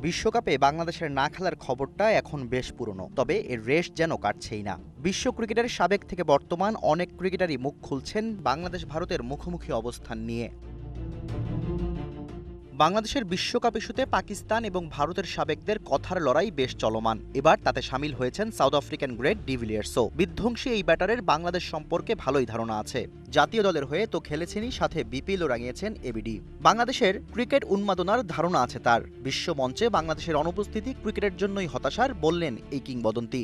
বিশ্বকাপে বাংলাদেশের না খেলার খবরটা এখন বেশ পুরনো, তবে এর রেশ যেন কাটছেই না। বিশ্ব ক্রিকেটের সাবেক থেকে বর্তমান অনেক ক্রিকেটারই মুখ খুলছেন বাংলাদেশ ভারতের মুখোমুখি অবস্থান নিয়ে। বাংলাদেশের বিশ্বকাপ ইস্যুতে পাকিস্তান এবং ভারতের সাবেকদের কথার লড়াই বেশ চলমান। এবার তাতে সামিল হয়েছেন সাউথ আফ্রিকান গ্রেট ডিভিলিয়ার্সও। বিধ্বংসী এই ব্যাটারের বাংলাদেশ সম্পর্কে ভালোই ধারণা আছে। জাতীয় দলের হয়ে তো খেলেছেনই, সাথে বিপিএলও রাঙিয়েছেন এবিডি। বাংলাদেশের ক্রিকেট উন্মাদনার ধারণা আছে তার। বিশ্ব মঞ্চে বাংলাদেশের অনুপস্থিতি ক্রিকেটের জন্যই হতাশার, বললেন এই কিংবদন্তি।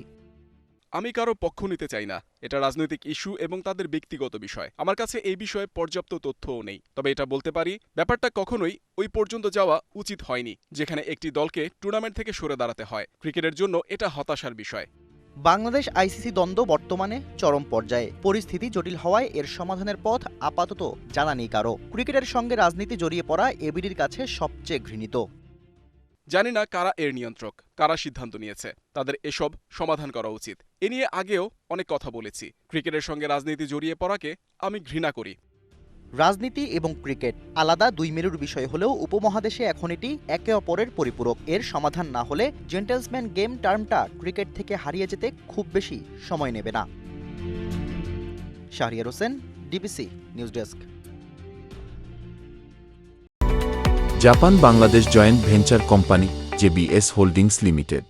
আমি কারো পক্ষ নিতে চাই না। এটা রাজনৈতিক ইস্যু এবং তাদের ব্যক্তিগত বিষয়। আমার কাছে এই বিষয়ে পর্যাপ্ত তথ্যও নেই। তবে এটা বলতে পারি, ব্যাপারটা কখনোই ওই পর্যন্ত যাওয়া উচিত হয়নি, যেখানে একটি দলকে টুর্নামেন্ট থেকে সরে দাঁড়াতে হয়। ক্রিকেটের জন্য এটা হতাশার বিষয়। বাংলাদেশ আইসিসি দ্বন্দ্ব বর্তমানে চরম পর্যায়ে। পরিস্থিতি জটিল হওয়ায় এর সমাধানের পথ আপাতত জানা নেই কারো। ক্রিকেটের সঙ্গে রাজনীতি জড়িয়ে পড়া এবিডির কাছে সবচেয়ে ঘৃণিত। জানি না কারা এর নিয়ন্ত্রক, কারা সিদ্ধান্ত নিয়েছে। তাদের এসব সমাধান করা উচিত। এ নিয়ে আগেও অনেক কথা বলেছি। ক্রিকেটের সঙ্গে রাজনীতি জড়িয়ে পড়াকে আমি ঘৃণা করি। রাজনীতি এবং ক্রিকেট আলাদা দুই মেরুর বিষয় হলেও উপমহাদেশে এখন এটি একে অপরের পরিপূরক। এর সমাধান না হলে জেন্টলসম্যান গেম টার্মটা ক্রিকেট থেকে হারিয়ে যেতে খুব বেশি সময় নেবে না। Shahriar Hossain, DBC news desk. Japan Bangladesh joint venture company JBS holdings limited.